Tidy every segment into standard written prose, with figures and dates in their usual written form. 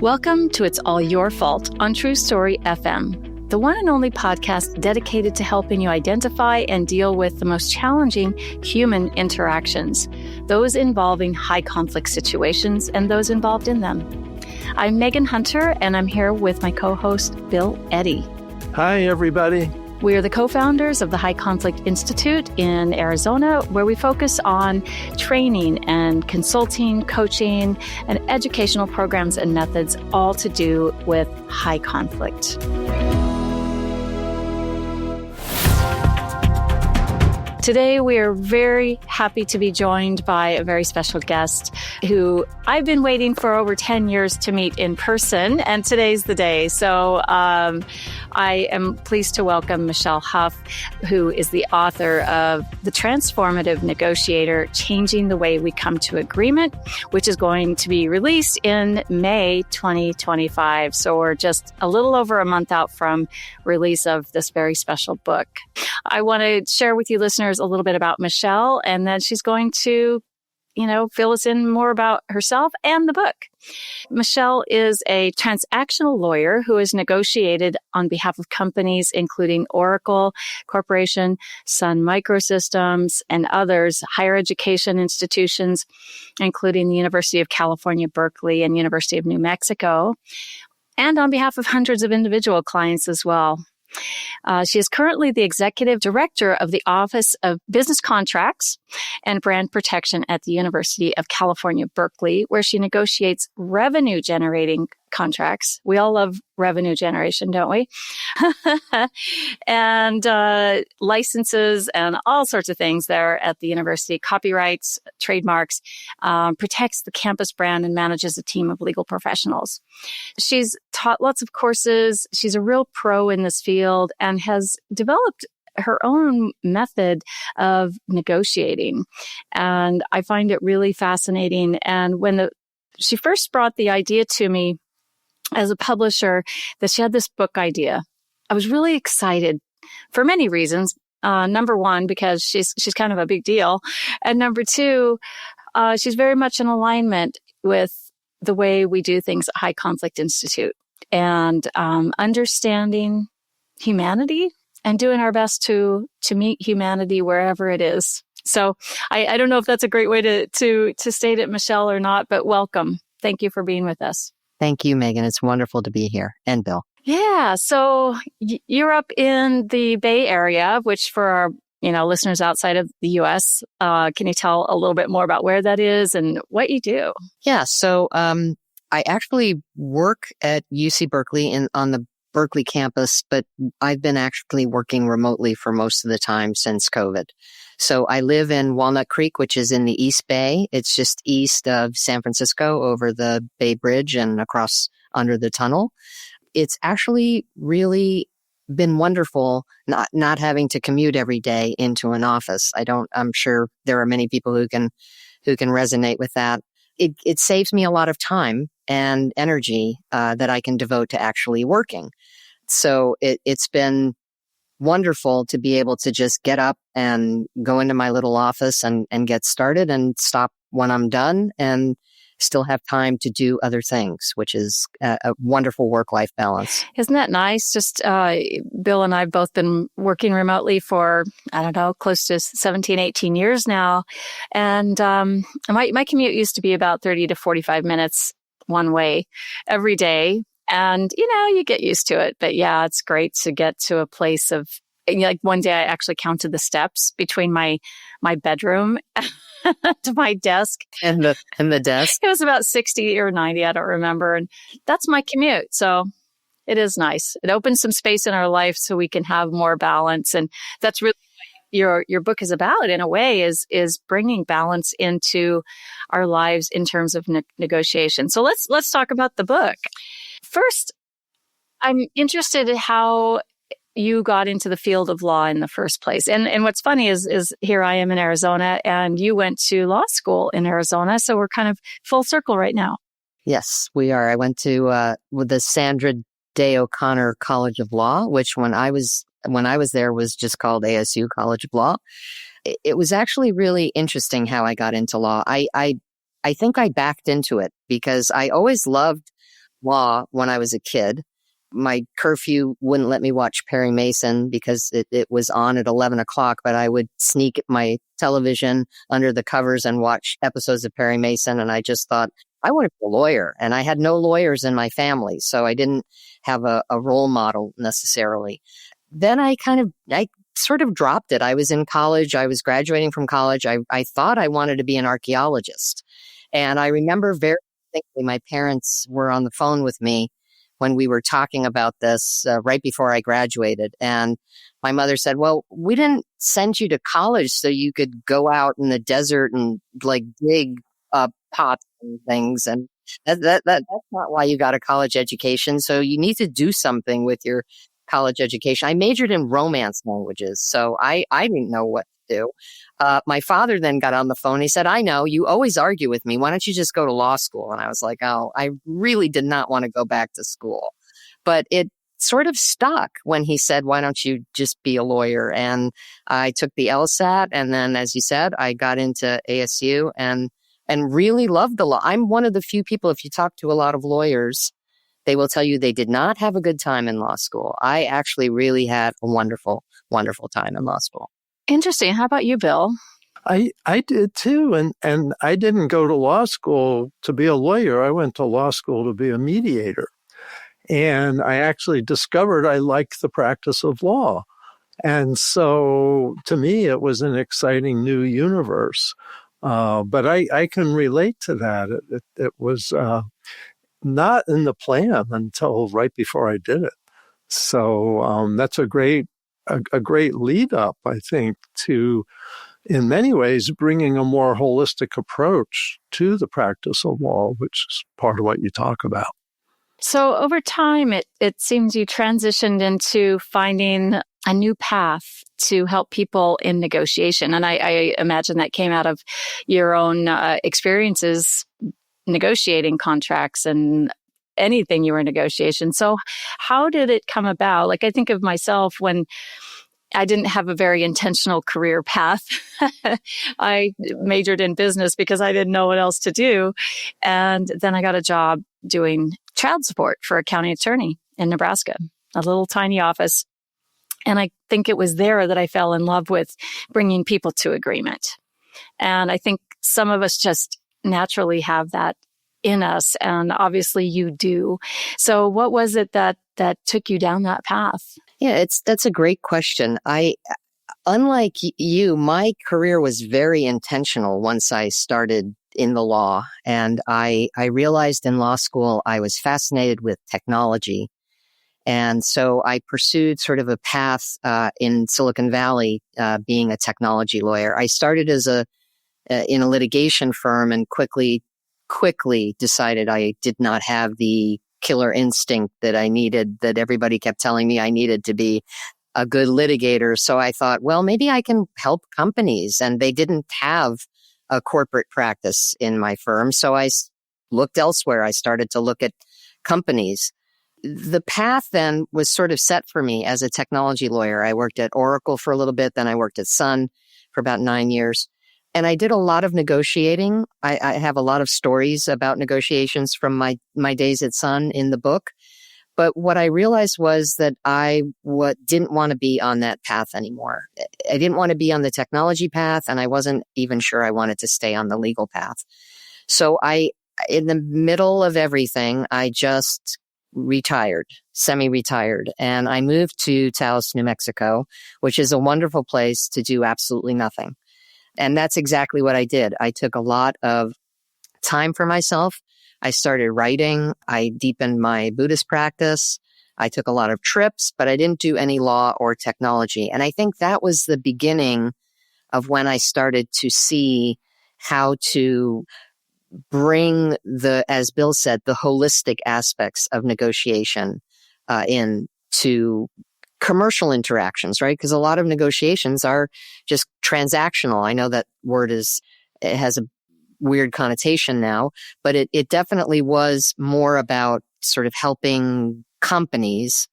Welcome to It's All Your Fault on True Story FM, the one and only podcast dedicated to helping you identify and deal with the most challenging human interactions, those involving high conflict situations and those involved in them. I'm Megan Hunter, and I'm here with my co-host, Bill Eddy. Hi, everybody. We are the co-founders of the High Conflict Institute in Arizona, where we focus on training and consulting, coaching, and educational programs and methods, all to do with high conflict. Today, we are very happy to be joined by a very special guest who I've been waiting for over 10 years to meet in person, and today's the day. So I am pleased to welcome Michèle Huff, who is the author of The Transformative Negotiator, Changing the Way We Come to Agreement, which is going to be released in May 2025. So we're just a little over a month out from release of this very special book. I want to share with you listeners a little bit about Michèle, and then she's going to, fill us in more about herself and the book. Michèle is a transactional lawyer who has negotiated on behalf of companies including Oracle Corporation, Sun Microsystems, and others, higher education institutions, including the University of California, Berkeley, and University of New Mexico, and on behalf of hundreds of individual clients as well. She is currently the executive director of the Office of Business Contracts and Brand Protection at the University of California, Berkeley, where she negotiates revenue-generating contracts. We all love revenue generation, don't we? And licenses and all sorts of things there at the university, copyrights, trademarks, protects the campus brand and manages a team of legal professionals. She's taught lots of courses. She's a real pro in this field and has developed her own method of negotiating. And I find it really fascinating. And when she first brought the idea to me as a publisher that she had this book idea, I was really excited for many reasons. Number one, because she's kind of a big deal. And number two, she's very much in alignment with the way we do things at High Conflict Institute and understanding humanity and doing our best to meet humanity wherever it is. So I don't know if that's a great way to state it, Michèle, or not, but welcome. Thank you for being with us. Thank you, Megan. It's wonderful to be here. And Bill. Yeah. So you're up in the Bay Area, which for our listeners outside of the U.S., can you tell a little bit more about where that is and what you do? Yeah. So I actually work at UC Berkeley on the Berkeley campus, but I've been actually working remotely for most of the time since COVID. So I live in Walnut Creek, which is in the East Bay. It's just east of San Francisco over the Bay Bridge and across under the tunnel. It's actually really been wonderful not having to commute every day into an office. I'm sure there are many people who can resonate with that. It saves me a lot of time and energy that I can devote to actually working. So it's been wonderful to be able to just get up and go into my little office and get started and stop when I'm done and still have time to do other things, which is a wonderful work-life balance. Isn't that nice? Just Bill and I have both been working remotely for, close to 17, 18 years now. And my commute used to be about 30 to 45 minutes one way every day. And, you get used to it. But yeah, it's great to get to a place of, like one day I actually counted the steps between my bedroom to my desk. And the desk? It was about 60 or 90, I don't remember. And that's my commute. So it is nice. It opens some space in our life so we can have more balance. And that's really what your book is about, in a way, is bringing balance into our lives in terms of negotiation. So let's talk about the book. First, I'm interested in how you got into the field of law in the first place. And what's funny is here I am in Arizona, and you went to law school in Arizona. So we're kind of full circle right now. Yes, we are. I went to the Sandra Day O'Connor College of Law, which when I was there was just called ASU College of Law. It was actually really interesting how I got into law. I think I backed into it because I always loved law when I was a kid. My curfew wouldn't let me watch Perry Mason because it was on at 11 o'clock, but I would sneak my television under the covers and watch episodes of Perry Mason. And I just thought, I want to be a lawyer. And I had no lawyers in my family, so I didn't have a role model necessarily. Then I sort of dropped it. I was in college. I was graduating from college. I thought I wanted to be an archaeologist. And I remember very distinctly my parents were on the phone with me when we were talking about this right before I graduated. And my mother said, well, we didn't send you to college so you could go out in the desert and like dig up pots and things. And that's not why you got a college education. So you need to do something with your college education. I majored in Romance languages, so I didn't know what to do. My father then got on the phone. He said, I know, you always argue with me. Why don't you just go to law school? And I was like, oh, I really did not want to go back to school. But it sort of stuck when he said, why don't you just be a lawyer? And I took the LSAT. And then, as you said, I got into ASU and really loved the law. I'm one of the few people, if you talk to a lot of lawyers, they will tell you they did not have a good time in law school. I actually really had a wonderful, wonderful time in law school. Interesting. How about you, Bill? I did too. And I didn't go to law school to be a lawyer. I went to law school to be a mediator. And I actually discovered I liked the practice of law. And so to me, it was an exciting new universe. But I can relate to that. It was not in the plan until right before I did it. So that's a great lead up, I think, to, in many ways, bringing a more holistic approach to the practice of law, which is part of what you talk about. So over time, it seems you transitioned into finding a new path to help people in negotiation. And I imagine that came out of your own experiences negotiating contracts and anything you were in negotiation. So how did it come about? Like, I think of myself when I didn't have a very intentional career path. I majored in business because I didn't know what else to do. And then I got a job doing child support for a county attorney in Nebraska, a little tiny office. And I think it was there that I fell in love with bringing people to agreement. And I think some of us just naturally have that in us. And obviously you do. So what was it that took you down that path? Yeah, that's a great question. Unlike you, my career was very intentional once I started in the law. And I realized in law school, I was fascinated with technology. And so I pursued sort of a path in Silicon Valley, being a technology lawyer. I started as in a litigation firm and quickly decided I did not have the killer instinct that I needed, that everybody kept telling me I needed to be a good litigator. So I thought, well, maybe I can help companies. And they didn't have a corporate practice in my firm. So I looked elsewhere. I started to look at companies. The path then was sort of set for me as a technology lawyer. I worked at Oracle for a little bit. Then I worked at Sun for about 9 years. And I did a lot of negotiating. I have a lot of stories about negotiations from my days at Sun in the book. But what I realized was that I didn't want to be on that path anymore. I didn't want to be on the technology path, and I wasn't even sure I wanted to stay on the legal path. So in the middle of everything, I just semi-retired, and I moved to Taos, New Mexico, which is a wonderful place to do absolutely nothing. And that's exactly what I did. I took a lot of time for myself. I started writing. I deepened my Buddhist practice. I took a lot of trips, but I didn't do any law or technology. And I think that was the beginning of when I started to see how to bring as Bill said, the holistic aspects of negotiation into commercial interactions, right? Because a lot of negotiations are just transactional. I know that word it has a weird connotation now, but it definitely was more about sort of helping companies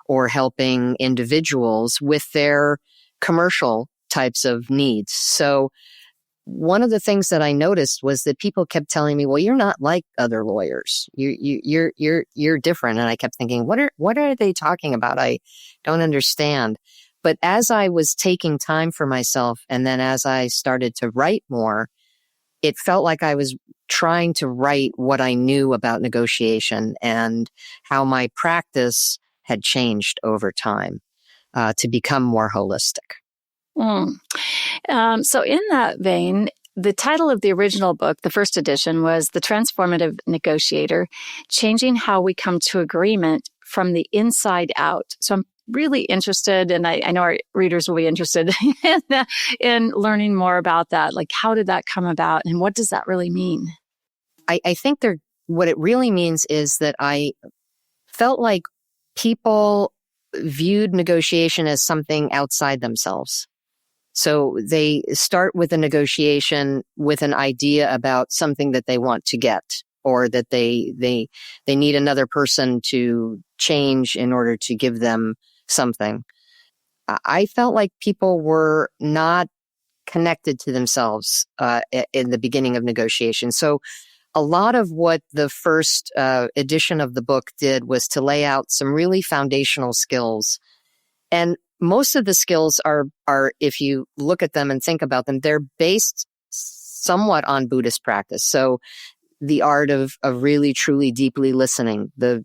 or helping individuals with their commercial types of needs. So one of the things that I noticed was that people kept telling me, well, you're not like other lawyers. You're different. And I kept thinking, what are they talking about? I don't understand. But as I was taking time for myself, and then as I started to write more, it felt like I was trying to write what I knew about negotiation and how my practice had changed over time to become more holistic. So in that vein, the title of the original book, the first edition, was The Transformative Negotiator, Changing How We Come to Agreement from the Inside Out. So I'm really interested, and I know our readers will be interested in learning more about that. Like, how did that come about, and what does that really mean? I think what it really means is that I felt like people viewed negotiation as something outside themselves. So they start with a negotiation with an idea about something that they want to get, or that they need another person to change in order to give them something. I felt like people were not connected to themselves in the beginning of negotiation. So a lot of what the first edition of the book did was to lay out some really foundational skills. And most of the skills are, if you look at them and think about them, they're based somewhat on Buddhist practice. So the art of really, truly, deeply listening, the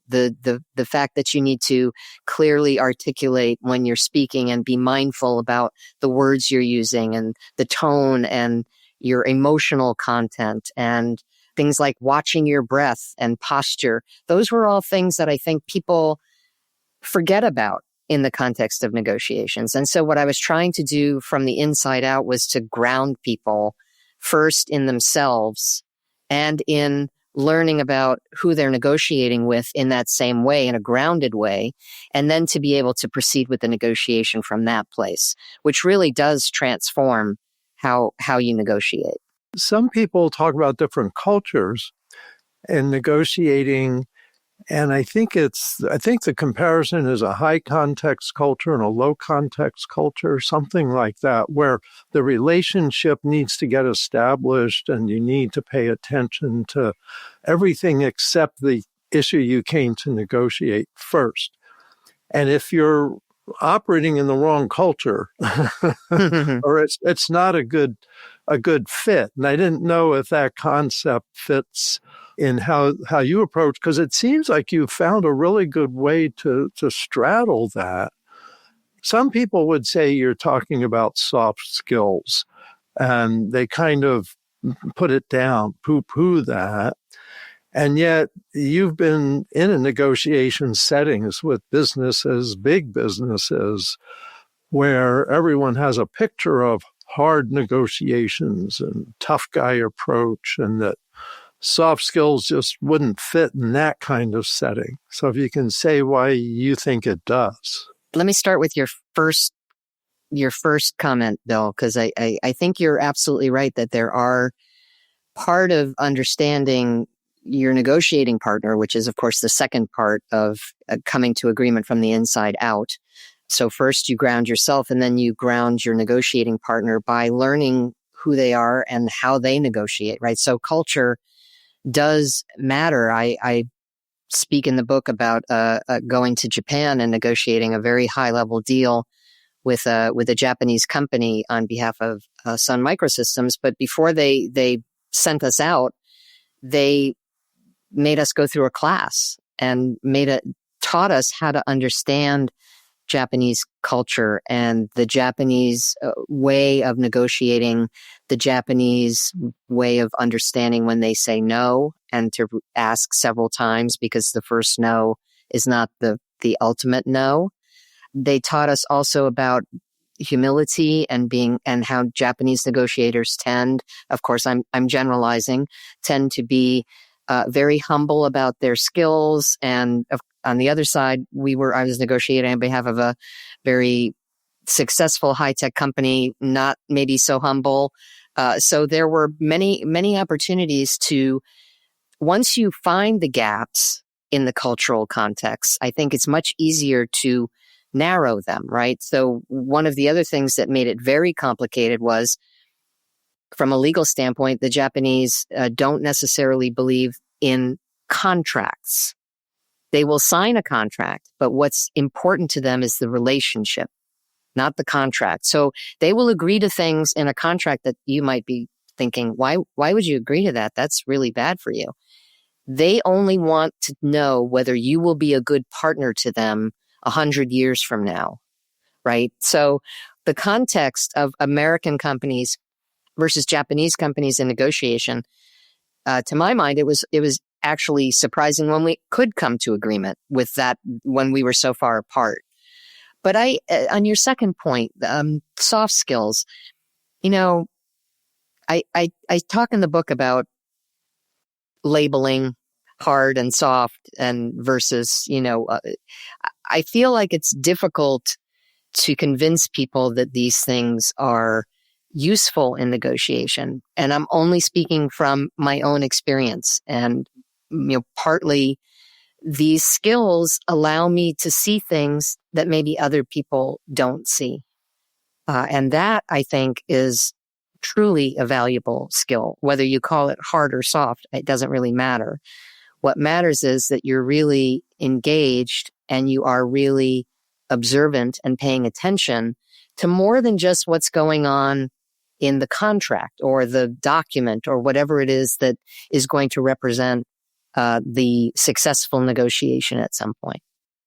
fact that you need to clearly articulate when you're speaking and be mindful about the words you're using and the tone and your emotional content, and things like watching your breath and posture. Those were all things that I think people forget about in the context of negotiations. And so what I was trying to do from the inside out was to ground people first in themselves and in learning about who they're negotiating with in that same way, in a grounded way, and then to be able to proceed with the negotiation from that place, which really does transform how you negotiate. Some people talk about different cultures and negotiating, and I think the comparison is a high context culture and a low context culture, something like that, where the relationship needs to get established and you need to pay attention to everything except the issue you came to negotiate first. And if you're operating in the wrong culture, or it's not a good fit. And I didn't know if that concept fits in how you approach, because it seems like you found a really good way to straddle that. Some people would say you're talking about soft skills, and they kind of put it down, poo-poo that. And yet you've been in a negotiation settings with businesses, big businesses, where everyone has a picture of hard negotiations and tough guy approach, and that soft skills just wouldn't fit in that kind of setting. So if you can say why you think it does. Let me start with your first comment, Bill, because I think you're absolutely right that there are part of understanding your negotiating partner, which is, of course, the second part of coming to agreement from the inside out. So first you ground yourself, and then you ground your negotiating partner by learning who they are and how they negotiate, right? So culture does matter. I speak in the book about going to Japan and negotiating a very high-level deal with a Japanese company on behalf of Sun Microsystems. But before they sent us out, they made us go through a class and taught us how to understand Japanese culture and the Japanese way of negotiating, the Japanese way of understanding when they say no, and to ask several times, because the first no is not the ultimate no. They taught us also about humility and how Japanese negotiators tend, of course, I'm generalizing, tend to be very humble about their skills. And on the other side, I was negotiating on behalf of a very successful high-tech company, not maybe so humble. So there were many, many opportunities to, once you find the gaps in the cultural context, I think it's much easier to narrow them, right? So one of the other things that made it very complicated was from a legal standpoint, the Japanese don't necessarily believe in contracts. They will sign a contract, but what's important to them is the relationship, not the contract. So they will agree to things in a contract that you might be thinking, why would you agree to that? That's really bad for you. They only want to know whether you will be a good partner to them 100 years from now, right? So the context of American companies versus Japanese companies in negotiation, to my mind, it was actually surprising when we could come to agreement with that when we were so far apart. But on your second point, soft skills, I talk in the book about labeling hard and soft and versus, I feel like it's difficult to convince people that these things are useful in negotiation. And I'm only speaking from my own experience. And, partly these skills allow me to see things that maybe other people don't see. And that, I think, is truly a valuable skill. Whether you call it hard or soft, it doesn't really matter. What matters is that you're really engaged and you are really observant and paying attention to more than just what's going on in the contract or the document or whatever it is that is going to represent the successful negotiation at some point.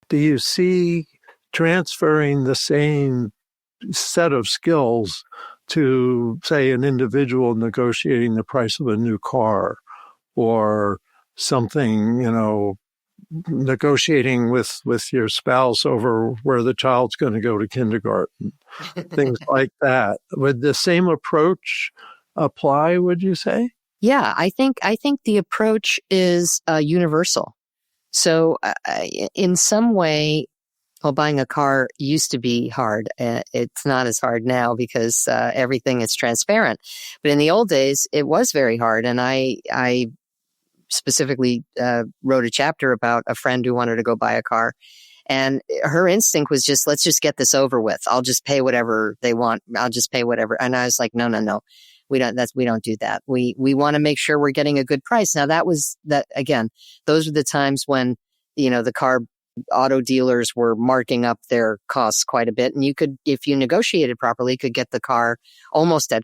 Do you see transferring the same set of skills to, say, an individual negotiating the price of a new car or something, negotiating with your spouse over where the child's going to go to kindergarten, things like that? Would the same approach apply, would you say? Yeah, I think the approach is universal. So in some way, buying a car used to be hard. It's not as hard now because everything is transparent. But in the old days, it was very hard. And I specifically wrote a chapter about a friend who wanted to go buy a car. And her instinct was just, let's just get this over with. I'll just pay whatever they want. I'll just pay whatever. And I was like, no. We don't do that. We want to make sure we're getting a good price. Now again, those were the times when, the car auto dealers were marking up their costs quite a bit. And you could, if you negotiated properly, could get the car almost at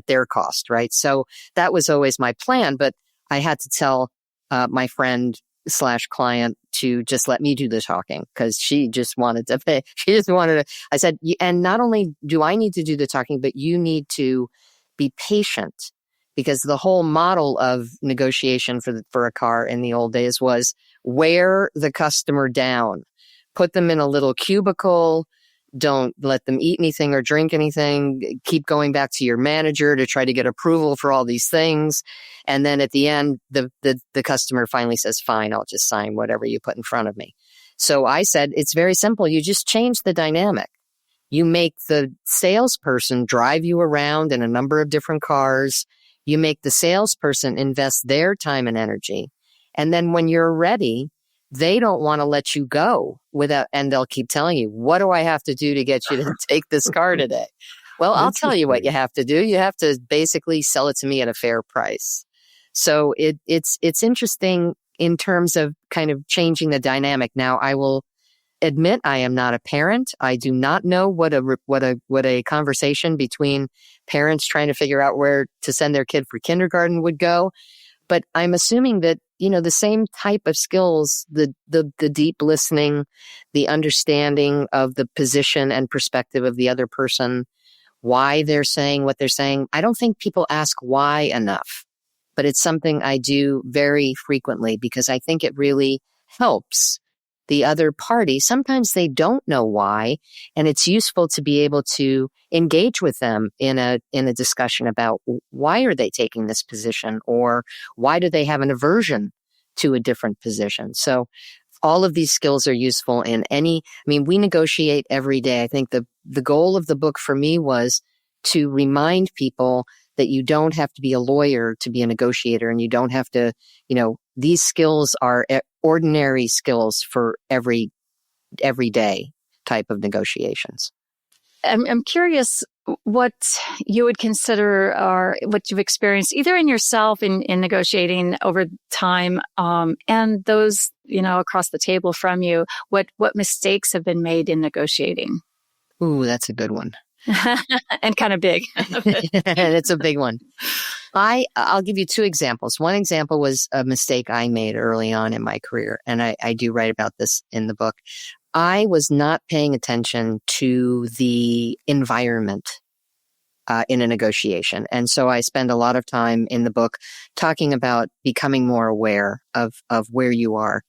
their cost, right? So that was always my plan. But I had to tell my friend / client to just let me do the talking because she just wanted to pay. I said, and not only do I need to do the talking, but you need to be patient, because the whole model of negotiation for a car in the old days was wear the customer down, put them in a little cubicle, don't let them eat anything or drink anything, keep going back to your manager to try to get approval for all these things. And then at the end, the customer finally says, fine, I'll just sign whatever you put in front of me. So I said, it's very simple. You just change the dynamic. You make the salesperson drive you around in a number of different cars. You make the salesperson invest their time and energy. And then when you're ready, they don't want to let you go and they'll keep telling you, what do I have to do to get you to take this car today? Well, I'll tell you what you have to do. You have to basically sell it to me at a fair price. So it's interesting in terms of kind of changing the dynamic. Now, I will admit I am not a parent. I do not know what a conversation between parents trying to figure out where to send their kid for kindergarten would go. But I'm assuming that, the same type of skills, the deep listening, the understanding of the position and perspective of the other person, why they're saying what they're saying. I don't think people ask why enough, but it's something I do very frequently because I think it really helps the other party. Sometimes they don't know why, and it's useful to be able to engage with them in a discussion about why are they taking this position, or why do they have an aversion to a different position. So all of these skills are useful in we negotiate every day. I think the goal of the book for me was to remind people that you don't have to be a lawyer to be a negotiator, and you don't have to, these skills are ordinary skills for everyday type of negotiations. I'm curious what you would consider or what you've experienced either in yourself in negotiating over time, and those, across the table from you, what mistakes have been made in negotiating. Ooh, that's a good one. And kind of big. It's a big one. I'll give you two examples. One example was a mistake I made early on in my career, and I do write about this in the book. I was not paying attention to the environment in a negotiation. And so I spend a lot of time in the book talking about becoming more aware of where you are,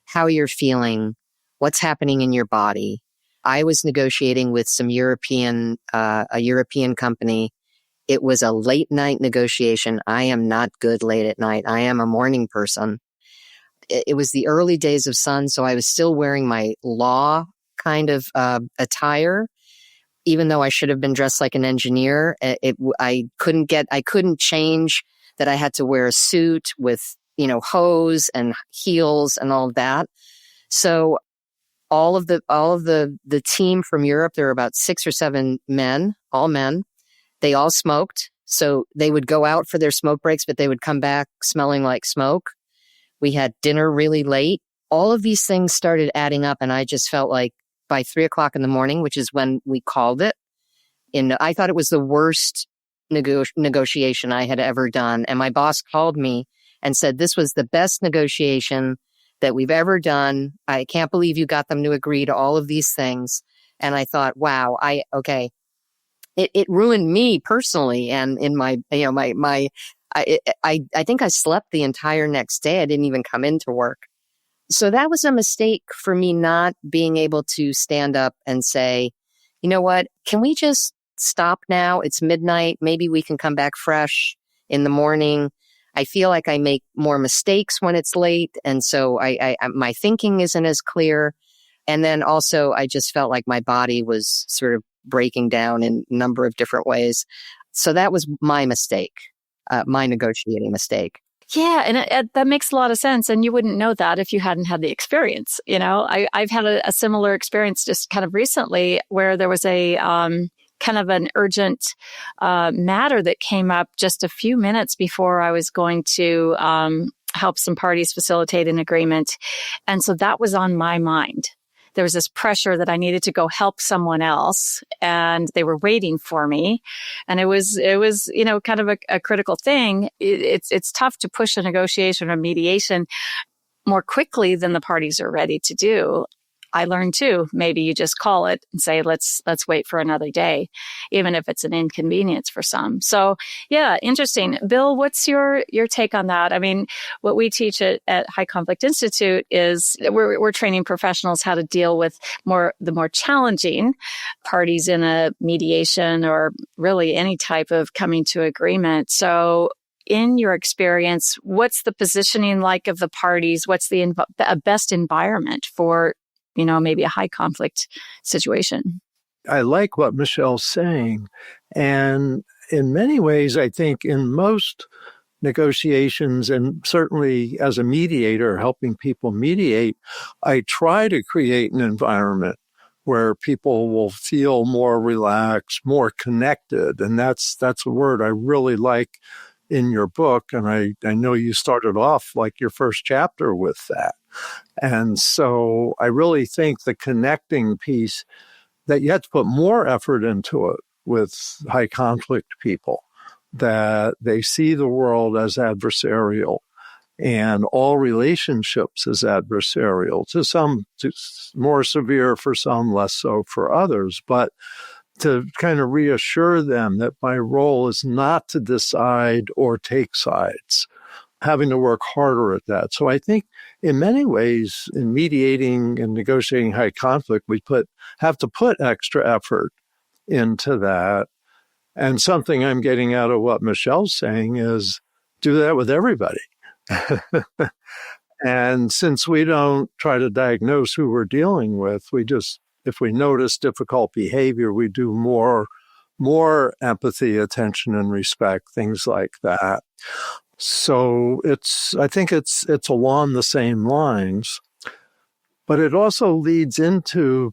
how you're feeling, what's happening in your body. I was negotiating with a European company. It was a late night negotiation. I am not good late at night. I am a morning person. It was the early days of sun, so I was still wearing my law kind of attire, even though I should have been dressed like an engineer. I couldn't change that I had to wear a suit with, hose and heels and all of that. So all of the team from Europe, there were about 6 or 7 men, all men. They all smoked. So they would go out for their smoke breaks, but they would come back smelling like smoke. We had dinner really late. All of these things started adding up, and I just felt like by 3:00 in the morning, which is when we called it, I thought it was the worst negotiation I had ever done. And my boss called me and said, "This was the best negotiation that we've ever done. I can't believe you got them to agree to all of these things." And I thought, wow, it ruined me personally. And in my, I think I slept the entire next day. I didn't even come into work. So that was a mistake for me, not being able to stand up and say, you know what, can we just stop now? It's midnight. Maybe we can come back fresh in the morning. I feel like I make more mistakes when it's late. And so my thinking isn't as clear. And then also I just felt like my body was sort of breaking down in a number of different ways. So that was my mistake, my negotiating mistake. Yeah, and that makes a lot of sense. And you wouldn't know that if you hadn't had the experience. I've had a similar experience just kind of recently where there was a kind of an urgent matter that came up just a few minutes before I was going to help some parties facilitate an agreement. And so that was on my mind. There was this pressure that I needed to go help someone else, and they were waiting for me. And it was, kind of a critical thing. It's tough to push a negotiation or mediation more quickly than the parties are ready to do. I learned too, maybe you just call it and say, let's wait for another day, even if it's an inconvenience for some. So yeah, interesting. Bill, what's your take on that? I mean, what we teach at High Conflict Institute is we're training professionals how to deal with the more challenging parties in a mediation or really any type of coming to agreement. So in your experience, what's the positioning like of the parties? What's the best environment for maybe a high conflict situation? I like what Michèle's saying. And in many ways, I think in most negotiations, and certainly as a mediator, helping people mediate, I try to create an environment where people will feel more relaxed, more connected. And that's a word I really like in your book. And I know you started off like your first chapter with that. And so I really think the connecting piece, that you have to put more effort into it with high conflict people, that they see the world as adversarial and all relationships as adversarial, to some more severe for some, less so for others, but to kind of reassure them that my role is not to decide or take sides, having to work harder at that. So I think in many ways, in mediating and negotiating high conflict, we have to put extra effort into that. And something I'm getting out of what Michèle's saying is do that with everybody. And since we don't try to diagnose who we're dealing with, if we notice difficult behavior, we do more empathy, attention, and respect, things like that. So I think it's along the same lines, but it also leads into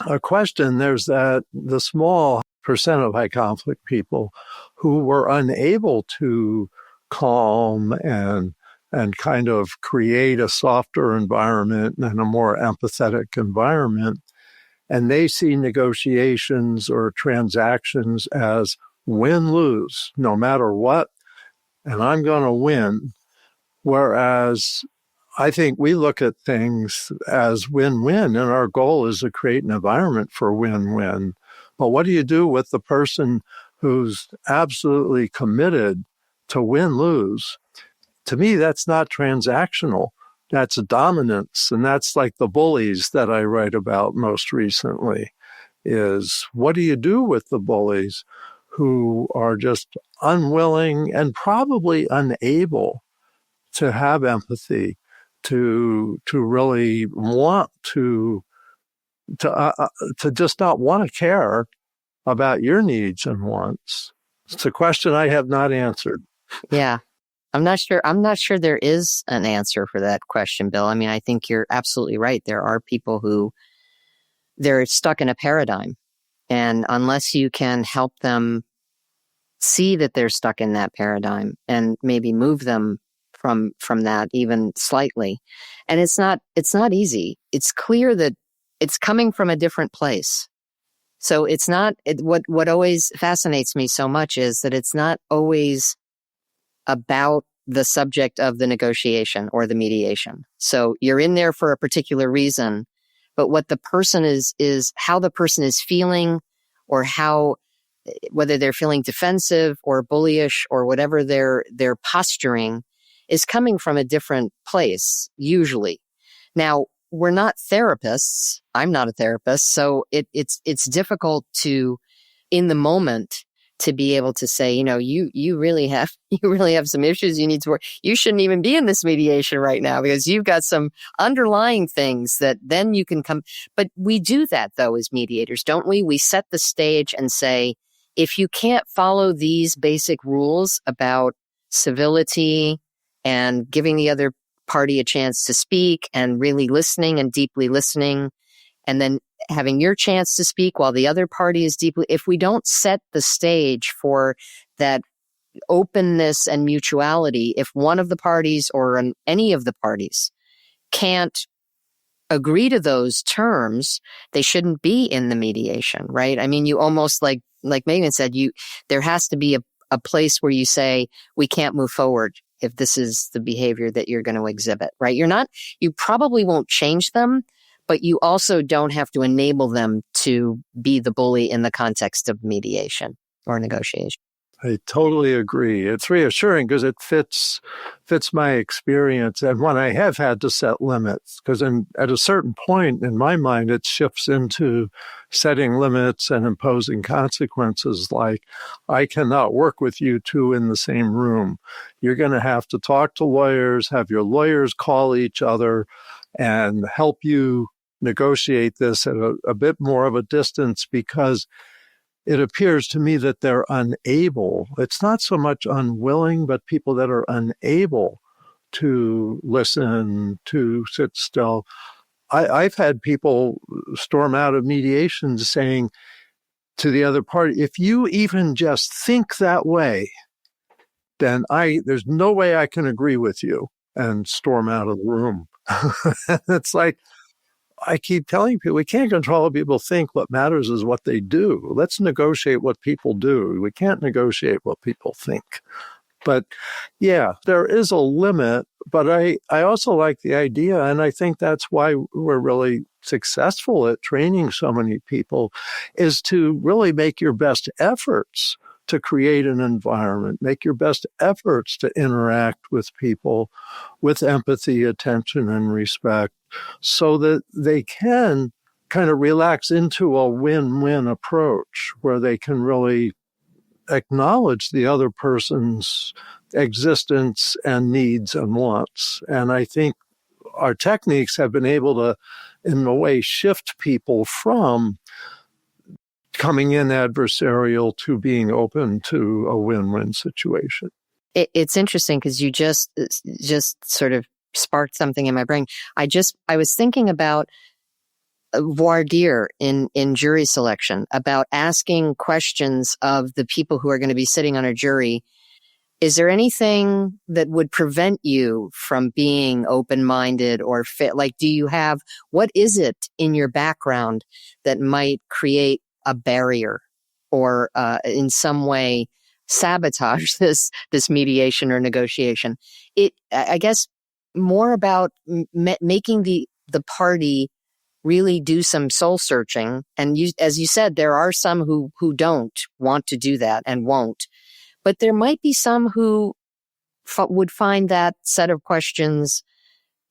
a question, there's the small percent of high conflict people who were unable to calm and kind of create a softer environment and a more empathetic environment. And they see negotiations or transactions as win-lose, no matter what, and I'm going to win. Whereas I think we look at things as win-win, and our goal is to create an environment for win-win. But what do you do with the person who's absolutely committed to win-lose? To me, that's not transactional. That's dominance. And that's like the bullies that I write about most recently, is what do you do with the bullies who are just unwilling and probably unable to have empathy, to really want to just not want to care about your needs and wants? It's a question I have not answered. Yeah. I'm not sure there is an answer for that question, Bill. I mean, I think you're absolutely right. There are people who they're stuck in a paradigm. And unless you can help them see that they're stuck in that paradigm and maybe move them from that even slightly. And it's not easy. It's clear that it's coming from a different place. So it's not, what always fascinates me so much is that it's not always about the subject of the negotiation or the mediation. So you're in there for a particular reason, but what the person is how the person is feeling, or whether they're feeling defensive or bullyish or whatever they're posturing is coming from a different place, usually. Now, we're not therapists. I'm not a therapist. So it's difficult to, in the moment, to be able to say, you really have some issues you need to work. You shouldn't even be in this mediation right now because you've got some underlying things that then you can come. But we do that though as mediators, don't we? We set the stage and say, if you can't follow these basic rules about civility and giving the other party a chance to speak and really listening and deeply listening, and then having your chance to speak while the other party is deeply, if we don't set the stage for that openness and mutuality, if one of the parties or any of the parties can't agree to those terms, they shouldn't be in the mediation, right? I mean, you almost like Megan said, there has to be a place where you say, we can't move forward if this is the behavior that you're going to exhibit, right? You probably won't change them, but you also don't have to enable them to be the bully in the context of mediation or negotiation. I totally agree. It's reassuring because it fits my experience. And when I have had to set limits, because at a certain point in my mind, it shifts into setting limits and imposing consequences like, I cannot work with you two in the same room. You're going to have to talk to lawyers, have your lawyers call each other and help you negotiate this at a bit more of a distance, because it appears to me that they're unable. It's not so much unwilling, but people that are unable to listen, to sit still. I've had people storm out of mediations saying to the other party, if you even just think that way, then there's no way I can agree with you, and storm out of the room. It's like, I keep telling people, we can't control what people think. What matters is what they do. Let's negotiate what people do. We can't negotiate what people think. But yeah, there is a limit. But I also like the idea, and I think that's why we're really successful at training so many people, is to really make your best efforts to create an environment, make your best efforts to interact with people with empathy, attention, and respect, so that they can kind of relax into a win-win approach where they can really acknowledge the other person's existence and needs and wants. And I think our techniques have been able to, in a way, shift people from coming in adversarial to being open to a win-win situation. It's interesting because you just sort of sparked something in my brain. I was thinking about voir dire in jury selection, about asking questions of the people who are going to be sitting on a jury. Is there anything that would prevent you from being open-minded or fit? Like, what is it in your background that might create a barrier or in some way sabotage this mediation or negotiation? I guess, more about making the party really do some soul searching. And as you said, there are some who don't want to do that and won't. But there might be some who would find that set of questions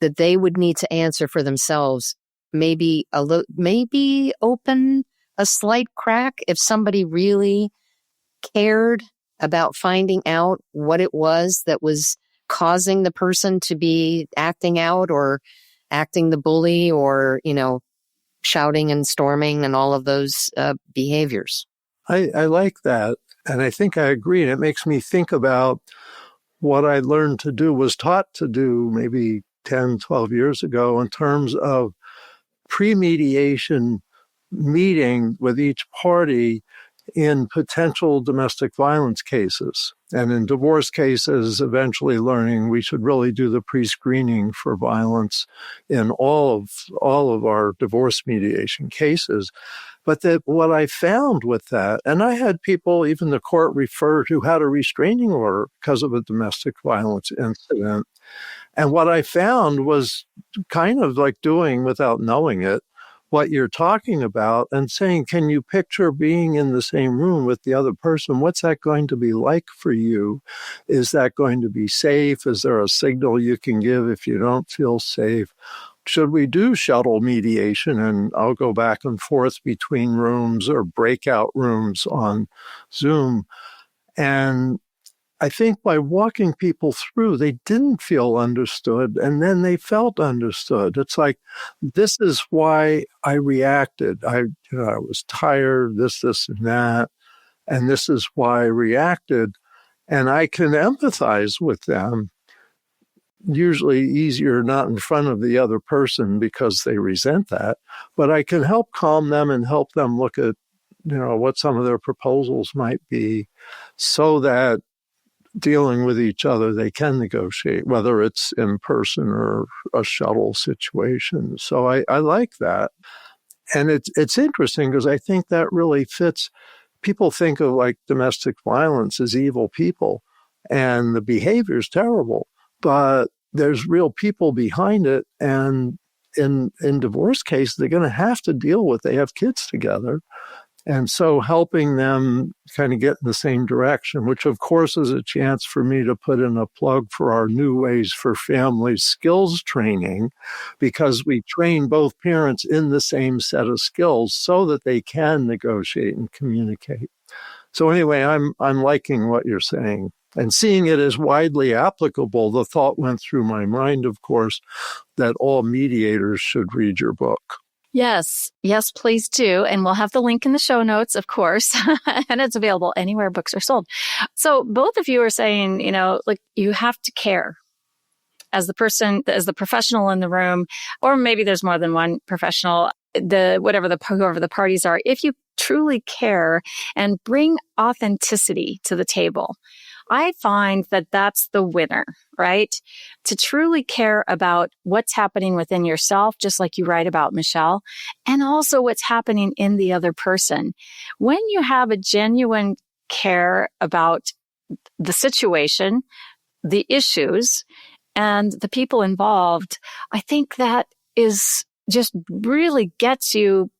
that they would need to answer for themselves maybe open a slight crack if somebody really cared about finding out what it was that was causing the person to be acting out or acting the bully or, shouting and storming and all of those behaviors. I like that. And I think I agree. And it makes me think about what I learned to do, was taught to do maybe 10, 12 years ago in terms of pre-mediation meeting with each party in potential domestic violence cases. And in divorce cases, eventually learning we should really do the pre-screening for violence in all of our divorce mediation cases. But that what I found with that, and I had people, even the court referred, who had a restraining order because of a domestic violence incident. And what I found was kind of like doing, without knowing it, what you're talking about and saying, can you picture being in the same room with the other person? What's that going to be like for you? Is that going to be safe? Is there a signal you can give if you don't feel safe? Should we do shuttle mediation? And I'll go back and forth between rooms or breakout rooms on Zoom. And I think by walking people through, they didn't feel understood, and then they felt understood. It's like, this is why I reacted. I was tired, this, and that, and this is why I reacted. And I can empathize with them. Usually easier not in front of the other person because they resent that, but I can help calm them and help them look at, what some of their proposals might be, so that dealing with each other, they can negotiate, whether it's in person or a shuttle situation. So I like that. And it's interesting because I think that really fits. People think of like domestic violence as evil people and the behavior is terrible, but there's real people behind it. And in divorce cases, they're going to have to deal with, they have kids together. And so helping them kind of get in the same direction, which of course is a chance for me to put in a plug for our New Ways for Families skills training, because we train both parents in the same set of skills so that they can negotiate and communicate. So anyway, I'm liking what you're saying and seeing it as widely applicable. The thought went through my mind, of course, that all mediators should read your book. Yes, please do. And we'll have the link in the show notes, of course, and it's available anywhere books are sold. So both of you are saying, like, you have to care as the person, as the professional in the room, or maybe there's more than one professional, whoever the parties are. If you truly care and bring authenticity to the table, I find that that's the winner, right? To truly care about what's happening within yourself, just like you write about, Michèle, and also what's happening in the other person. When you have a genuine care about the situation, the issues, and the people involved, I think that is just really gets you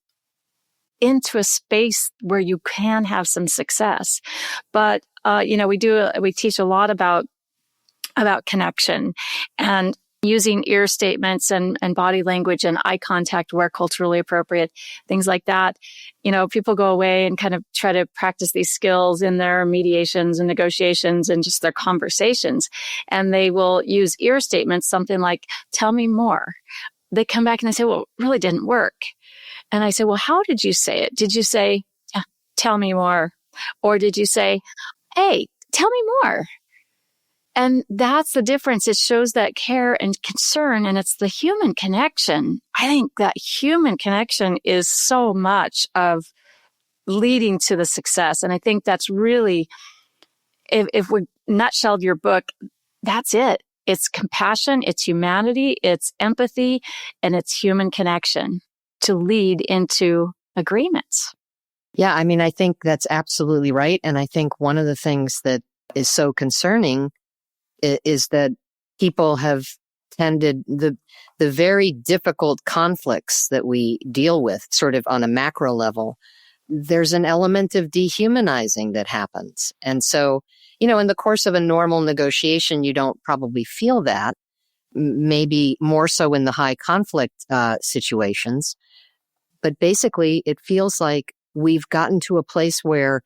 into a space where you can have some success. But, we teach a lot about connection and using ear statements and body language and eye contact where culturally appropriate, things like that. People go away and kind of try to practice these skills in their mediations and negotiations and just their conversations. And they will use ear statements, something like, tell me more. They come back and they say, well, it really didn't work. And I say, well, how did you say it? Did you say, tell me more? Or did you say, hey, tell me more? And that's the difference. It shows that care and concern, and it's the human connection. I think that human connection is so much of leading to the success. And I think that's really, if we nutshelled your book, that's it. It's compassion, it's humanity, it's empathy, and it's human connection to lead into agreements. Yeah, I mean, I think that's absolutely right. And I think one of the things that is so concerning is that people have tended the very difficult conflicts that we deal with sort of on a macro level. There's an element of dehumanizing that happens. And so, in the course of a normal negotiation, you don't probably feel that, maybe more so in the high conflict situations. But basically, it feels like we've gotten to a place where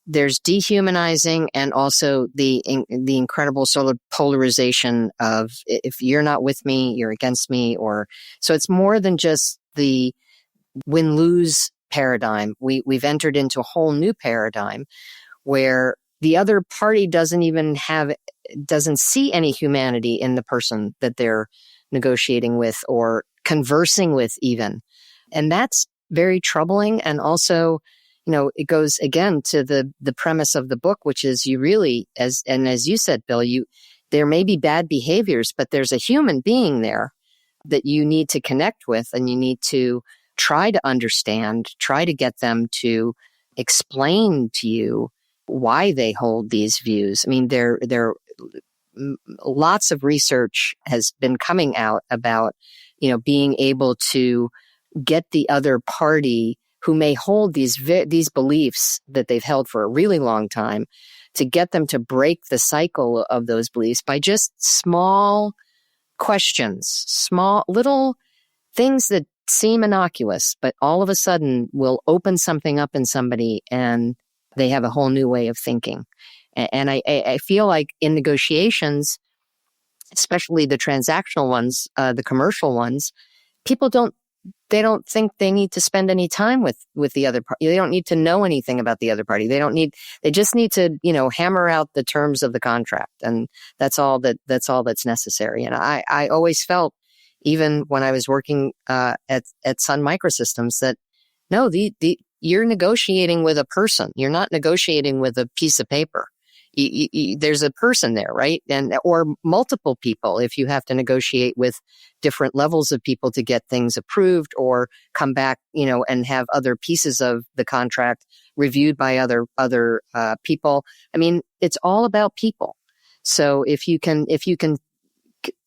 there's dehumanizing and also the incredible sort of polarization of if you're not with me, you're against me. So it's more than just the win-lose paradigm. We've entered into a whole new paradigm where the other party doesn't see any humanity in the person that they're negotiating with or conversing with even. And that's very troubling. And also, it goes again to the premise of the book, which is you really, as you said, Bill, there may be bad behaviors, but there's a human being there that you need to connect with, and you need to try to understand, try to get them to explain to you why they hold these views. I mean, there lots of research has been coming out about, being able to get the other party who may hold these beliefs that they've held for a really long time, to get them to break the cycle of those beliefs by just small questions, small little things that seem innocuous, but all of a sudden will open something up in somebody and they have a whole new way of thinking. And I feel like in negotiations, especially the transactional ones, the commercial ones, people don't think they need to spend any time with the other party. They don't need to know anything about the other party. They just need to, hammer out the terms of the contract. And that's all that's necessary. And I always felt, even when I was working at Sun Microsystems, that no, you're negotiating with a person. You're not negotiating with a piece of paper. There's a person there, right? Or multiple people if you have to negotiate with different levels of people to get things approved or come back, and have other pieces of the contract reviewed by other people. I mean, it's all about people. So if you can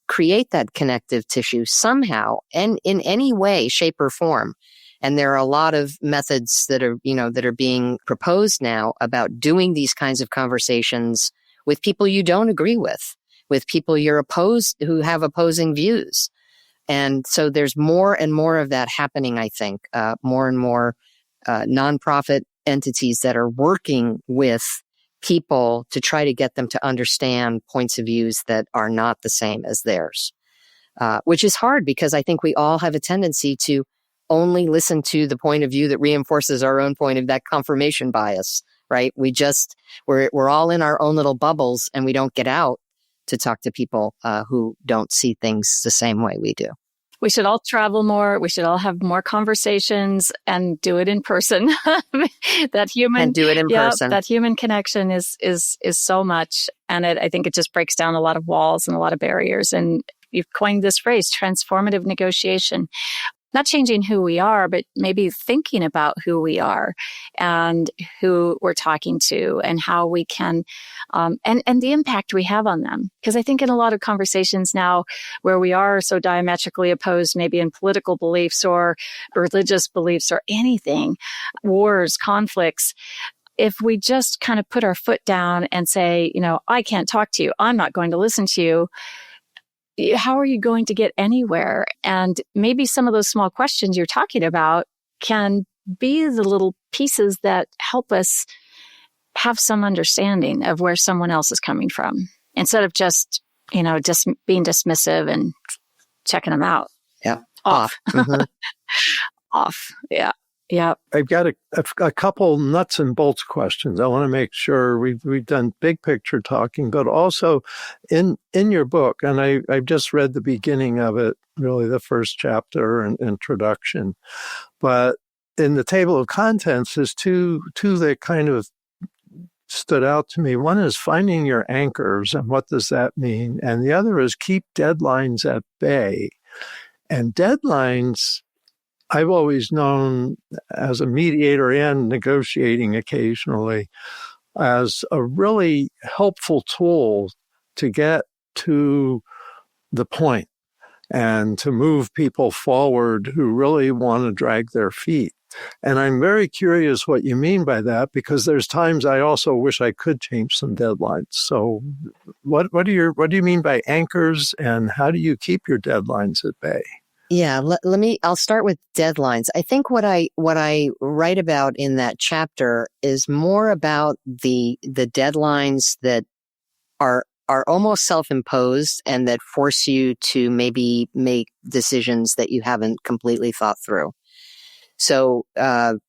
create that connective tissue somehow and in any way, shape, or form. And there are a lot of methods that are being proposed now about doing these kinds of conversations with people you don't agree with people who have opposing views. And so there's more and more of that happening, I think, more and more nonprofit entities that are working with people to try to get them to understand points of views that are not the same as theirs, which is hard because I think we all have a tendency to only listen to the point of view that reinforces our own point of that confirmation bias, right? We're all in our own little bubbles and we don't get out to talk to people who don't see things the same way we do. We should all travel more. We should all have more conversations and do it in person. That human connection is so much. And I think it just breaks down a lot of walls and a lot of barriers. And you've coined this phrase, transformative negotiation. Not changing who we are, but maybe thinking about who we are and who we're talking to and how we can, and the impact we have on them. Because I think in a lot of conversations now where we are so diametrically opposed, maybe in political beliefs or religious beliefs or anything, wars, conflicts, if we just kind of put our foot down and say, I can't talk to you, I'm not going to listen to you, how are you going to get anywhere? And maybe some of those small questions you're talking about can be the little pieces that help us have some understanding of where someone else is coming from instead of just being dismissive and checking them out. Yeah. Off. Mm-hmm. Off. Yeah. Yeah. I've got a couple nuts and bolts questions. I want to make sure we've done big picture talking, but also in your book, and I've just read the beginning of it, really the first chapter and introduction, but in the table of contents, there's two that kind of stood out to me. One is finding your anchors, and what does that mean? And the other is keep deadlines at bay. And deadlines, I've always known as a mediator and negotiating occasionally as a really helpful tool to get to the point and to move people forward who really want to drag their feet. And I'm very curious what you mean by that, because there's times I also wish I could change some deadlines. So what do you mean by anchors, and how do you keep your deadlines at bay? Yeah, I'll start with deadlines. I think what I write about in that chapter is more about the deadlines that are almost self-imposed and that force you to maybe make decisions that you haven't completely thought through. So, the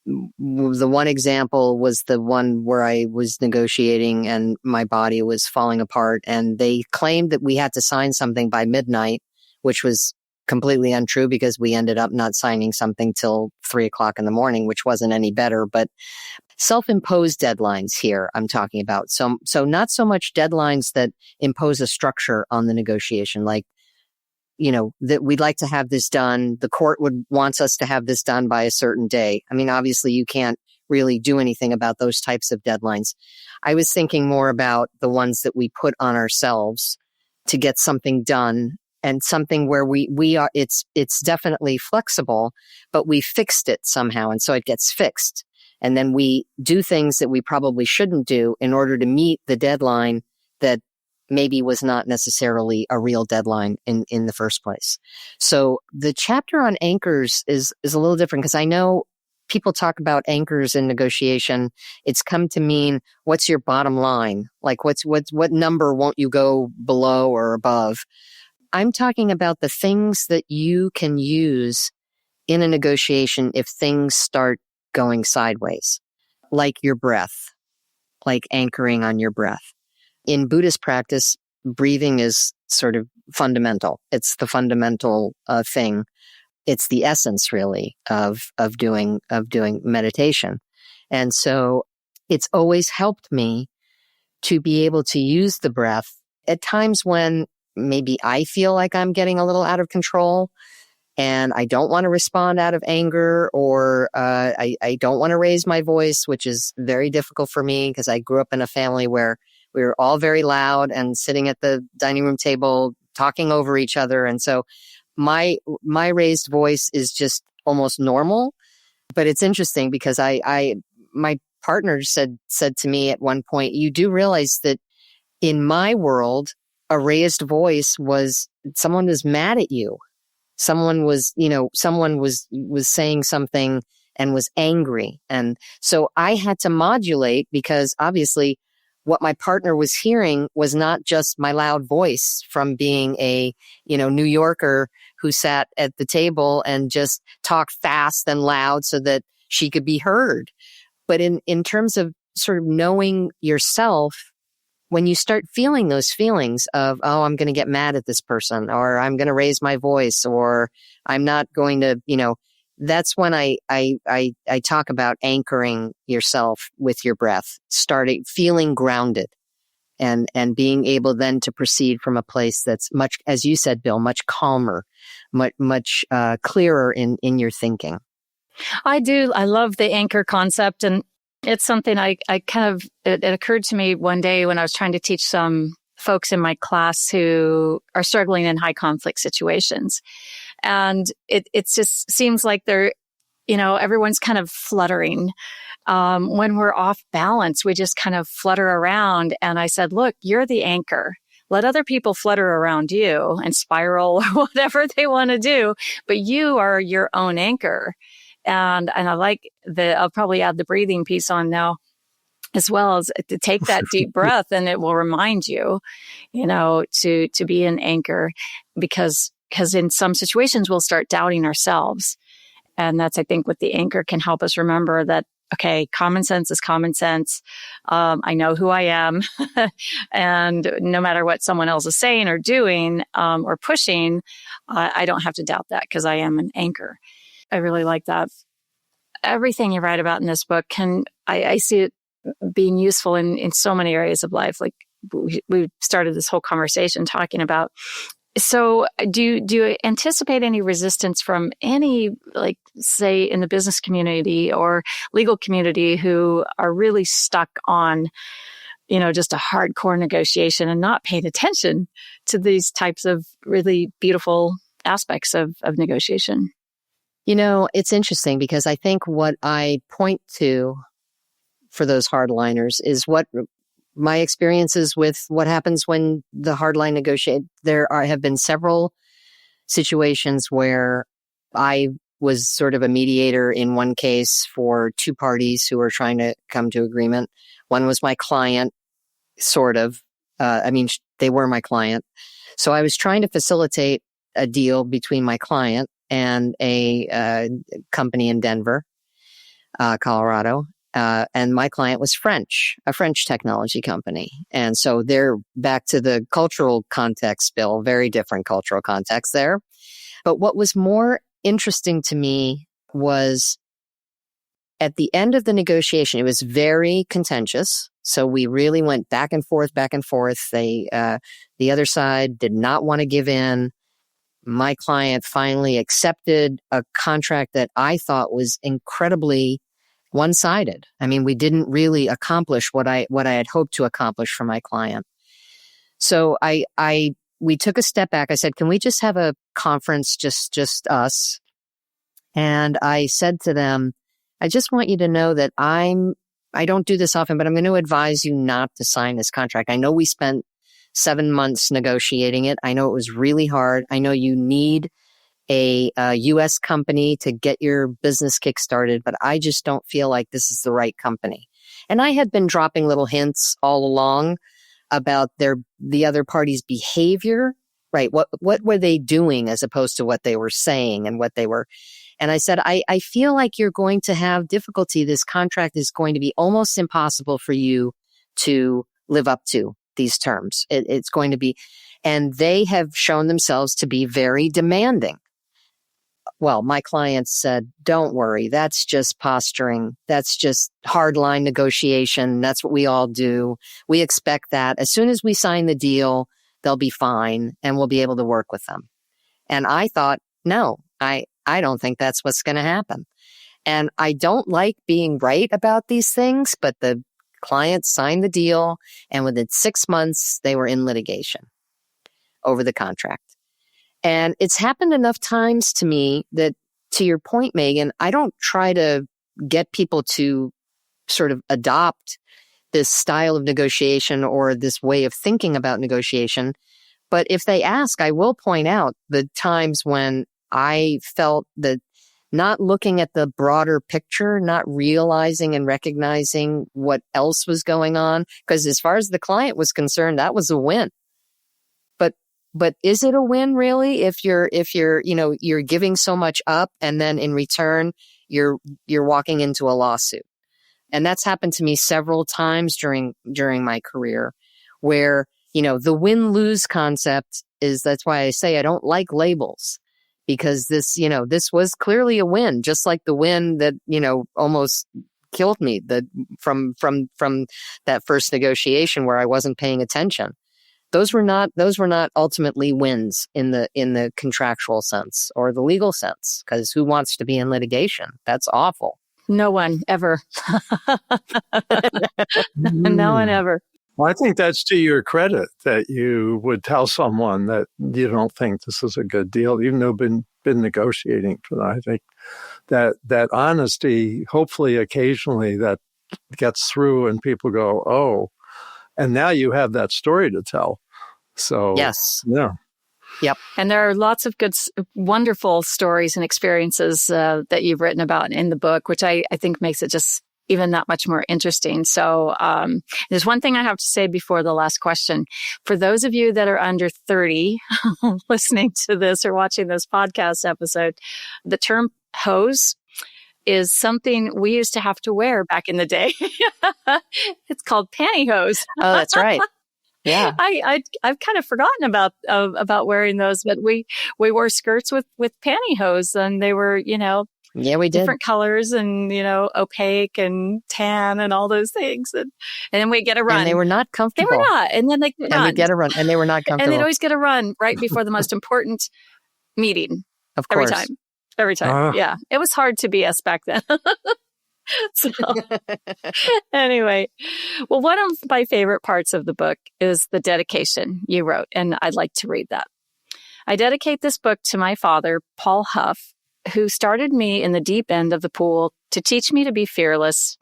one example was the one where I was negotiating and my body was falling apart, and they claimed that we had to sign something by midnight, which was completely untrue because we ended up not signing something till 3:00 in the morning, which wasn't any better. But self-imposed deadlines here I'm talking about. So not so much deadlines that impose a structure on the negotiation, like, that we'd like to have this done. The court wants us to have this done by a certain day. I mean, obviously you can't really do anything about those types of deadlines. I was thinking more about the ones that we put on ourselves to get something done, and something where we are, it's definitely flexible, but we fixed it somehow. And so it gets fixed. And then we do things that we probably shouldn't do in order to meet the deadline that maybe was not necessarily a real deadline in the first place. So the chapter on anchors is a little different, because I know people talk about anchors in negotiation. It's come to mean, what's your bottom line? Like what number won't you go below or above? I'm talking about the things that you can use in a negotiation if things start going sideways, like your breath, like anchoring on your breath. In Buddhist practice, breathing is sort of fundamental. It's the fundamental thing. It's the essence, really, of doing meditation. And so it's always helped me to be able to use the breath at times when maybe I feel like I'm getting a little out of control and I don't want to respond out of anger, or I don't want to raise my voice, which is very difficult for me because I grew up in a family where we were all very loud and sitting at the dining room table talking over each other. And so my raised voice is just almost normal. But it's interesting because my partner said to me at one point, you do realize that in my world, a raised voice was someone was mad at you. Someone was saying something and was angry. And so I had to modulate, because obviously what my partner was hearing was not just my loud voice from being a, New Yorker who sat at the table and just talked fast and loud so that she could be heard. But in terms of sort of knowing yourself, when you start feeling those feelings of, oh, I'm going to get mad at this person, or I'm going to raise my voice, or I'm not going to, that's when I talk about anchoring yourself with your breath, starting feeling grounded and being able then to proceed from a place that's much, as you said, Bill, much calmer, much clearer in your thinking. I do. I love the anchor concept. And it's something it occurred to me one day when I was trying to teach some folks in my class who are struggling in high conflict situations. And it just seems like they're, everyone's kind of fluttering. When we're off balance, we just kind of flutter around. And I said, look, you're the anchor. Let other people flutter around you and spiral or whatever they want to do, but you are your own anchor. And I like I'll probably add the breathing piece on now, as well, as to take that deep breath, and it will remind you, to be an anchor, because in some situations we'll start doubting ourselves. And that's, I think, what the anchor can help us remember, that, okay, common sense is common sense. I know who I am. And no matter what someone else is saying or doing or pushing, I don't have to doubt that because I am an anchor. I really like that. Everything you write about in this book I see it being useful in so many areas of life. Like we started this whole conversation talking about. So do you anticipate any resistance from any, like, say, in the business community or legal community who are really stuck on, just a hardcore negotiation and not paying attention to these types of really beautiful aspects of negotiation? It's interesting because I think what I point to for those hardliners is what my experiences with what happens when the hardline negotiate. Have been several situations where I was sort of a mediator in one case for two parties who were trying to come to agreement. One was my client, sort of. They were my client. So I was trying to facilitate a deal between my client and a company in Denver, Colorado. And my client was a French technology company. And so they're back to the cultural context, Bill, very different cultural context there. But what was more interesting to me was at the end of the negotiation, it was very contentious. So we really went back and forth. The other side did not want to give in. My client finally accepted a contract that I thought was incredibly one-sided. We didn't really accomplish what I had hoped to accomplish for my client. So we took a step back. I said, can we just have a conference, just us? And I said to them, I just want you to know that I don't do this often, but I'm going to advise you not to sign this contract. I know we spent 7 months negotiating it. I know it was really hard. I know you need a U.S. company to get your business kickstarted, but I just don't feel like this is the right company. And I had been dropping little hints all along about the other party's behavior, right? What were they doing as opposed to what they were saying and what they were. And I said, I feel like you're going to have difficulty. This contract is going to be almost impossible for you to live up to these terms. It's going to be, and they have shown themselves to be very demanding. Well, my clients said, don't worry, that's just posturing. That's just hardline negotiation. That's what we all do. We expect that. As soon as we sign the deal, they'll be fine and we'll be able to work with them. And I thought, no, I don't think that's what's going to happen. And I don't like being right about these things, but the client signed the deal and within 6 months, they were in litigation over the contract. And it's happened enough times to me that, to your point, Megan, I don't try to get people to sort of adopt this style of negotiation or this way of thinking about negotiation. But if they ask, I will point out the times when I felt that not looking at the broader picture, not realizing and recognizing what else was going on, because as far as the client was concerned, that was a win. But is it a win really if you're giving so much up and then in return you're walking into a lawsuit? And that's happened to me several times during my career where, the win-lose concept that's why I say I don't like labels, because this was clearly a win, just like the win that, almost killed me from that first negotiation where I wasn't paying attention. Those were not ultimately wins in the contractual sense or the legal sense, because who wants to be in litigation? That's awful. No one ever. No one ever. Well, I think that's to your credit that you would tell someone that you don't think this is a good deal, even though been negotiating for that. I think that honesty, hopefully occasionally that gets through and people go, oh, and now you have that story to tell. So, yes. Yeah. Yep. And there are lots of good, wonderful stories and experiences that you've written about in the book, which I think makes it just even that much more interesting. So there's one thing I have to say before the last question. For those of you that are under 30 listening to this or watching this podcast episode, the term hose is something we used to have to wear back in the day. It's called pantyhose. Oh, that's right. Yeah. I've kind of forgotten about wearing those, but we wore skirts with pantyhose, and they were, Yeah, we did. different colors and, opaque and tan and all those things. And then we get a run. And they were not comfortable. They were not. And then they get And we get a run. And they were not comfortable. And they'd always get a run right before the most important meeting. Of course. Every time. Yeah. It was hard to be us back then. So anyway, well, one of my favorite parts of the book is the dedication you wrote, and I'd like to read that. I dedicate this book to my father, Paul Huff, who started me in the deep end of the pool to teach me to be fearless,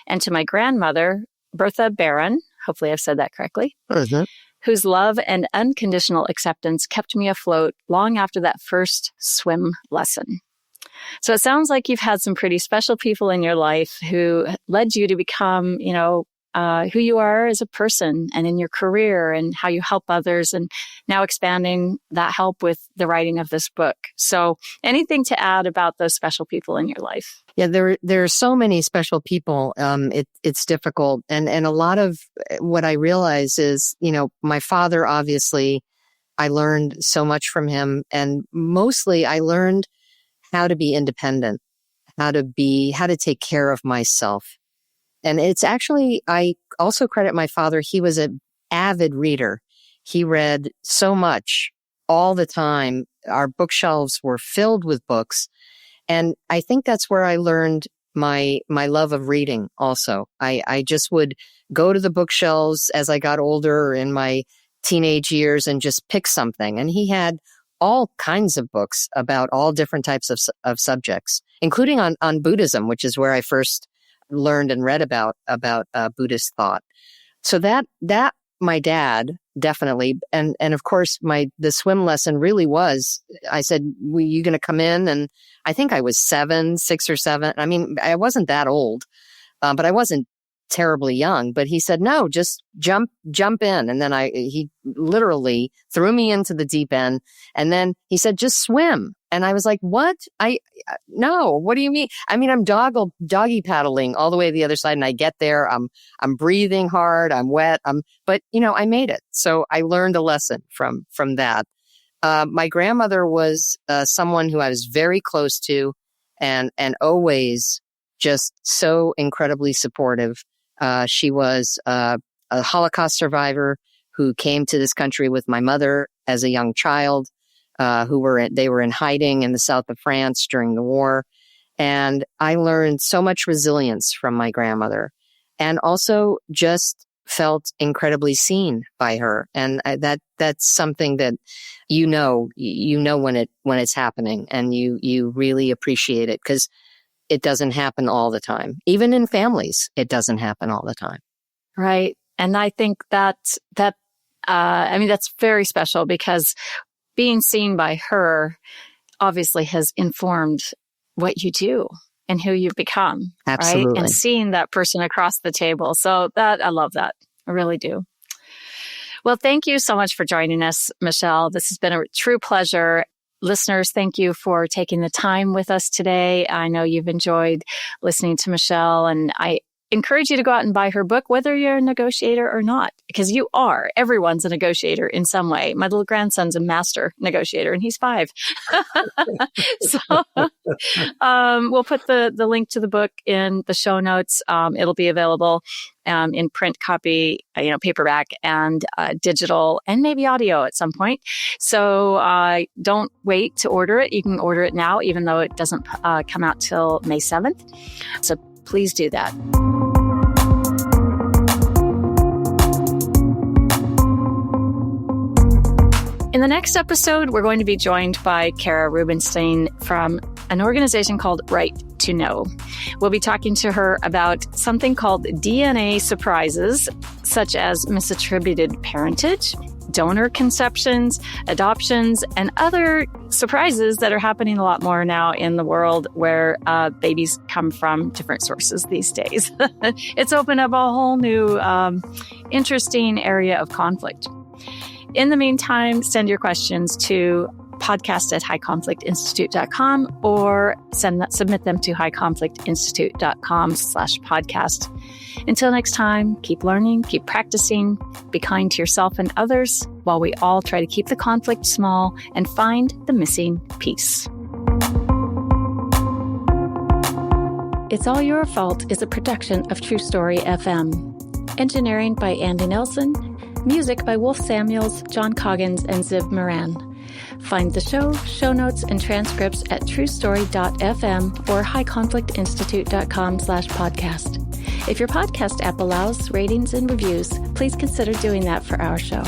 and to my grandmother, Bertha Barron, hopefully I've said that correctly, whose love and unconditional acceptance kept me afloat long after that first swim lesson. So it sounds like you've had some pretty special people in your life who led you to become, who you are as a person and in your career and how you help others, and now expanding that help with the writing of this book. So anything to add about those special people in your life? Yeah, there are so many special people. It's difficult. And a lot of what I realize is, my father, obviously, I learned so much from him, and mostly I learned how to be independent, how to take care of myself. And it's actually, I also credit my father. He was an avid reader. He read so much all the time. Our bookshelves were filled with books. And I think that's where I learned my love of reading also. I just would go to the bookshelves as I got older in my teenage years and just pick something. And he had all kinds of books about all different types of subjects, including on Buddhism, which is where I first learned and read about Buddhist thought. So that my dad definitely, and of course the swim lesson really was, I said, "Were you going to come in?" And I think I was 6 or 7. I mean, I wasn't that old, but I wasn't terribly young. But he said, "No, just jump in." And then he literally threw me into the deep end, and then he said, "Just swim." And I was like, "What? No, what do you mean?" I mean, I'm doggy paddling all the way to the other side, and I get there, I'm breathing hard, I'm wet, but I made it. So I learned a lesson from that. My grandmother was someone who I was very close to, and always just so incredibly supportive. She was a Holocaust survivor who came to this country with my mother as a young child. They were in hiding in the south of France during the war. And I learned so much resilience from my grandmother, and also just felt incredibly seen by her. And that's something that, when it's happening, and you really appreciate it, because it doesn't happen all the time. Even in families, it doesn't happen all the time. Right. And I think that's very special, because being seen by her obviously has informed what you do and who you've become. Absolutely. Right? And seeing that person across the table. So I love that. I really do. Well, thank you so much for joining us, Michèle. This has been a true pleasure. Listeners, thank you for taking the time with us today. I know you've enjoyed listening to Michèle, and I encourage you to go out and buy her book, whether you're a negotiator or not, because you are. Everyone's a negotiator in some way. My little grandson's a master negotiator, and he's 5. So we'll put the link to the book in the show notes. It'll be available in print copy, paperback, and digital, and maybe audio at some point. So don't wait to order it. You can order it now, even though it doesn't come out till May 7th. So please do that. In the next episode, we're going to be joined by Kara Rubenstein from an organization called Right to Know. We'll be talking to her about something called DNA surprises, such as misattributed parentage, donor conceptions, adoptions, and other surprises that are happening a lot more now in the world, where babies come from different sources these days. It's opened up a whole new interesting area of conflict. In the meantime, send your questions to podcast@highconflictinstitute.com or submit them to highconflictinstitute.com/podcast. Until next time, keep learning, keep practicing, be kind to yourself and others while we all try to keep the conflict small and find the missing piece. It's All Your Fault is a production of True Story FM. Engineering by Andy Nelson. Music by Wolf Samuels, John Coggins, and Ziv Moran. Find the show notes, and transcripts at truestory.fm or highconflictinstitute.com/podcast. If your podcast app allows ratings and reviews, please consider doing that for our show.